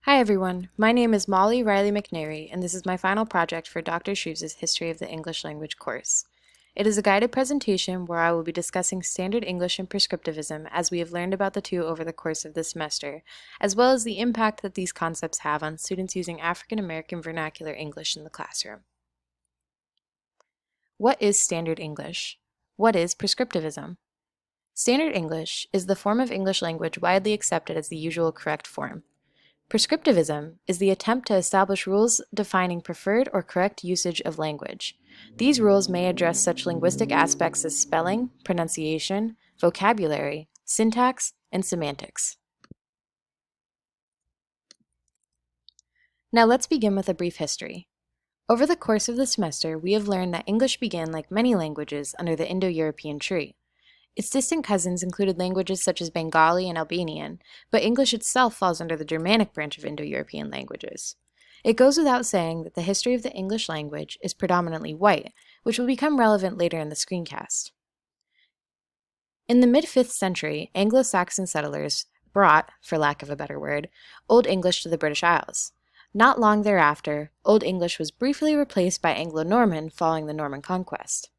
Hi everyone, my name is Molly Riley McNary, and this is my final project for Dr. Shreves' History of the English Language course. It is a guided presentation where I will be discussing Standard English and Prescriptivism as we have learned about the two over the course of this semester, as well as the impact that these concepts have on students using African American vernacular English in the classroom. What is Standard English? What is Prescriptivism? Standard English is the form of English language widely accepted as the usual correct form. Prescriptivism is the attempt to establish rules defining preferred or correct usage of language. These rules may address such linguistic aspects as spelling, pronunciation, vocabulary, syntax, and semantics. Now let's begin with a brief history. Over the course of the semester, we have learned that English began like many languages under the Indo-European tree. Its distant cousins included languages such as Bengali and Albanian, but English itself falls under the Germanic branch of Indo-European languages. It goes without saying that the history of the English language is predominantly white, which will become relevant later in the screencast. In the mid-5th century, Anglo-Saxon settlers brought, for lack of a better word, Old English to the British Isles. Not long thereafter, Old English was briefly replaced by Anglo-Norman following the Norman conquest.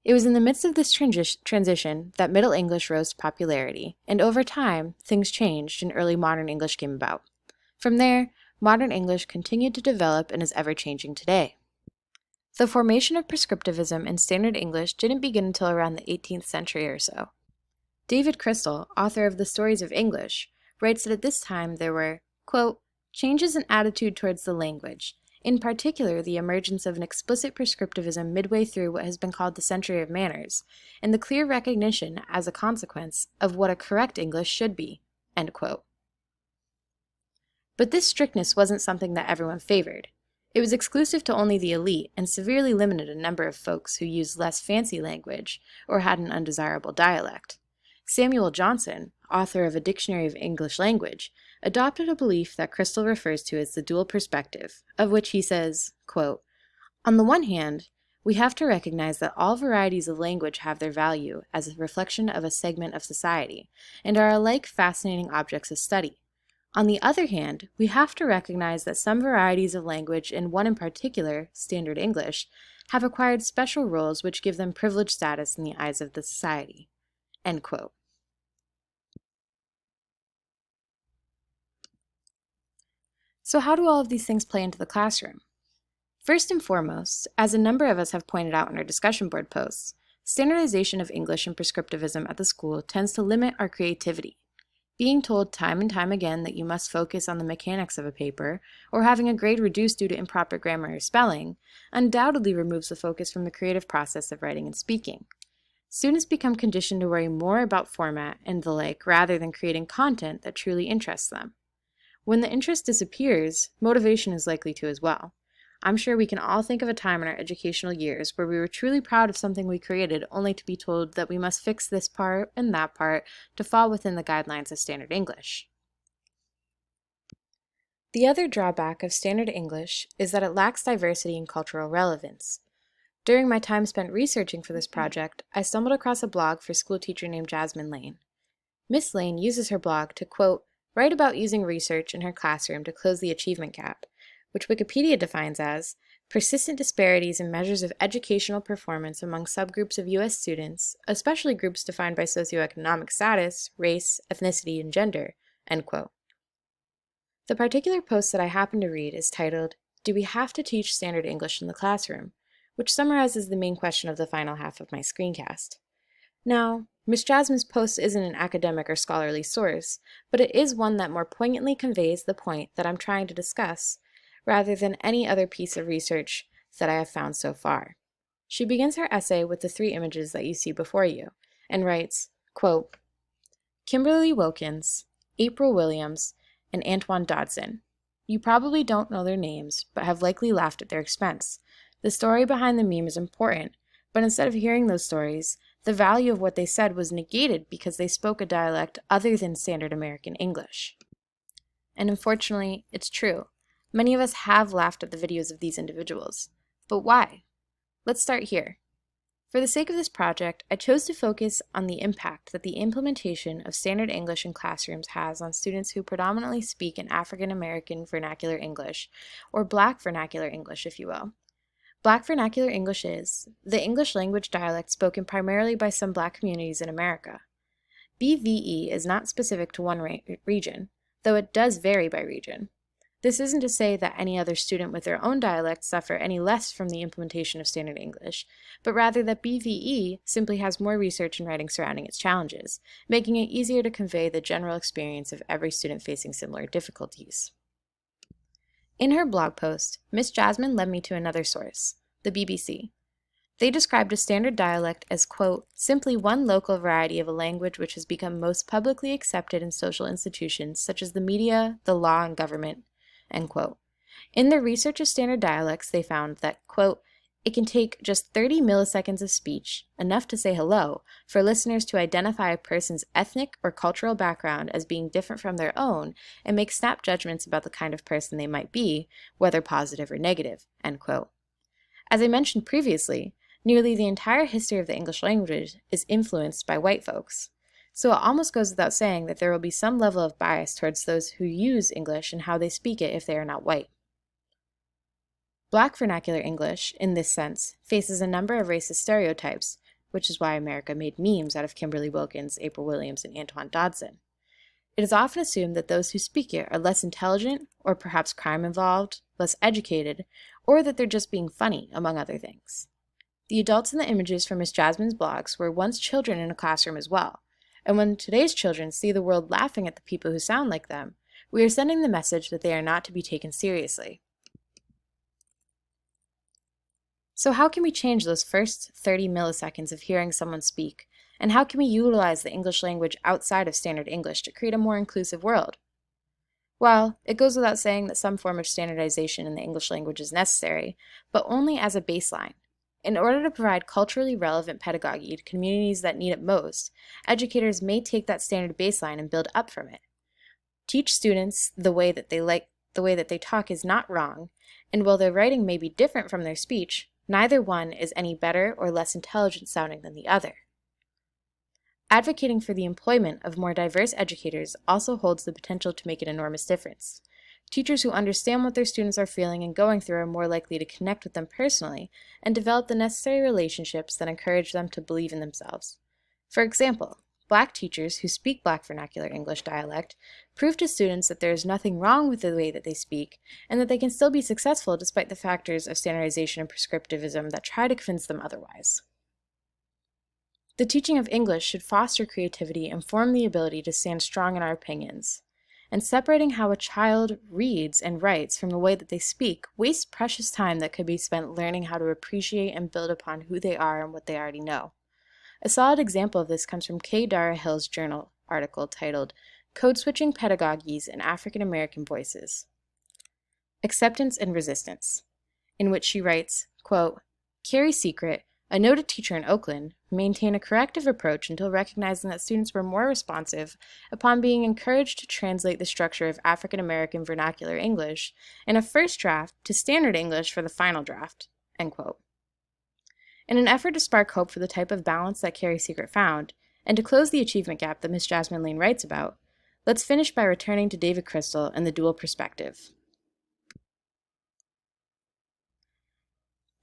It was in the midst of this transition that Middle English rose to popularity, and over time, things changed and early modern English came about. From there, modern English continued to develop and is ever-changing today. The formation of prescriptivism in Standard English didn't begin until around the 18th century or so. David Crystal, author of The Stories of English, writes that at this time there were, quote, changes in attitude towards the language, in particular the emergence of an explicit prescriptivism midway through what has been called the century of manners, and the clear recognition, as a consequence, of what a correct English should be, end quote. But this strictness wasn't something that everyone favored. It was exclusive to only the elite and severely limited a number of folks who used less fancy language or had an undesirable dialect. Samuel Johnson, author of A Dictionary of English Language, adopted a belief that Crystal refers to as the dual perspective, of which he says, quote, on the one hand, we have to recognize that all varieties of language have their value as a reflection of a segment of society, and are alike fascinating objects of study. On the other hand, we have to recognize that some varieties of language, and one in particular, Standard English, have acquired special roles which give them privileged status in the eyes of the society. End quote. So how do all of these things play into the classroom? First and foremost, as a number of us have pointed out in our discussion board posts, standardization of English and prescriptivism at the school tends to limit our creativity. Being told time and time again that you must focus on the mechanics of a paper, or having a grade reduced due to improper grammar or spelling, undoubtedly removes the focus from the creative process of writing and speaking. Students become conditioned to worry more about format and the like rather than creating content that truly interests them. When the interest disappears, motivation is likely to as well. I'm sure we can all think of a time in our educational years where we were truly proud of something we created only to be told that we must fix this part and that part to fall within the guidelines of Standard English. The other drawback of Standard English is that it lacks diversity and cultural relevance. During my time spent researching for this project, I stumbled across a blog for a school teacher named Jasmine Lane. Miss Lane uses her blog to, quote, write about using research in her classroom to close the achievement gap, which Wikipedia defines as persistent disparities in measures of educational performance among subgroups of U.S. students, especially groups defined by socioeconomic status, race, ethnicity, and gender, end quote. The particular post that I happen to read is titled, Do we have to teach Standard English in the classroom?, which summarizes the main question of the final half of my screencast. Now, Ms. Jasmine's post isn't an academic or scholarly source, but it is one that more poignantly conveys the point that I'm trying to discuss, rather than any other piece of research that I have found so far. She begins her essay with the three images that you see before you, and writes, quote, Kimberly Wilkins, April Williams, and Antoine Dodson. You probably don't know their names, but have likely laughed at their expense. The story behind the meme is important, but instead of hearing those stories, the value of what they said was negated because they spoke a dialect other than Standard American English. And unfortunately, it's true. Many of us have laughed at the videos of these individuals. But why? Let's start here. For the sake of this project, I chose to focus on the impact that the implementation of standard English in classrooms has on students who predominantly speak in African American vernacular English, or Black vernacular English, if you will. Black vernacular English is the English language dialect spoken primarily by some Black communities in America. BVE is not specific to one region, though it does vary by region. This isn't to say that any other student with their own dialect suffer any less from the implementation of standard English, but rather that BVE simply has more research and writing surrounding its challenges, making it easier to convey the general experience of every student facing similar difficulties. In her blog post, Miss Jasmine led me to another source, the BBC. They described a standard dialect as, quote, simply one local variety of a language which has become most publicly accepted in social institutions such as the media, the law, and government, end quote. In their research of standard dialects, they found that, quote, it can take just 30 milliseconds of speech, enough to say hello, for listeners to identify a person's ethnic or cultural background as being different from their own and make snap judgments about the kind of person they might be, whether positive or negative, end quote. As I mentioned previously, nearly the entire history of the English language is influenced by white folks. So it almost goes without saying that there will be some level of bias towards those who use English and how they speak it if they are not white. Black vernacular English, in this sense, faces a number of racist stereotypes, which is why America made memes out of Kimberly Wilkins, April Williams, and Antoine Dodson. It is often assumed that those who speak it are less intelligent, or perhaps crime involved, less educated, or that they're just being funny, among other things. The adults in the images from Miss Jasmine's blogs were once children in a classroom as well, and when today's children see the world laughing at the people who sound like them, we are sending the message that they are not to be taken seriously. So how can we change those first 30 milliseconds of hearing someone speak, and how can we utilize the English language outside of standard English to create a more inclusive world? Well, it goes without saying that some form of standardization in the English language is necessary, but only as a baseline. In order to provide culturally relevant pedagogy to communities that need it most, educators may take that standard baseline and build up from it. Teach students the way that they talk is not wrong, and while their writing may be different from their speech, neither one is any better or less intelligent sounding than the other. Advocating for the employment of more diverse educators also holds the potential to make an enormous difference. Teachers who understand what their students are feeling and going through are more likely to connect with them personally and develop the necessary relationships that encourage them to believe in themselves. For example, Black teachers who speak Black vernacular English dialect prove to students that there is nothing wrong with the way that they speak and that they can still be successful despite the factors of standardization and prescriptivism that try to convince them otherwise. The teaching of English should foster creativity and form the ability to stand strong in our opinions. And separating how a child reads and writes from the way that they speak wastes precious time that could be spent learning how to appreciate and build upon who they are and what they already know. A solid example of this comes from K. Dara Hill's journal article titled Code Switching Pedagogies in African American Voices, Acceptance and Resistance, in which she writes, quote, Carrie Secret, a noted teacher in Oakland, maintained a corrective approach until recognizing that students were more responsive upon being encouraged to translate the structure of African American vernacular English in a first draft to standard English for the final draft, end quote. In an effort to spark hope for the type of balance that Carrie Secret found, and to close the achievement gap that Miss Jasmine Lane writes about, let's finish by returning to David Crystal and the dual perspective.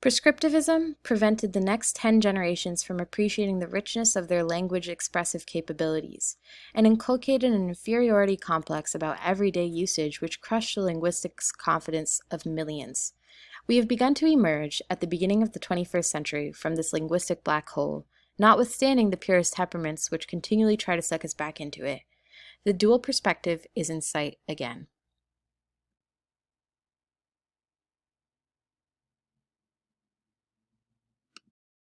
Prescriptivism prevented the next 10 generations from appreciating the richness of their language expressive capabilities, and inculcated an inferiority complex about everyday usage which crushed the linguistic confidence of millions. We have begun to emerge, at the beginning of the 21st century, from this linguistic black hole, notwithstanding the purest temperaments which continually try to suck us back into it. The dual perspective is in sight again.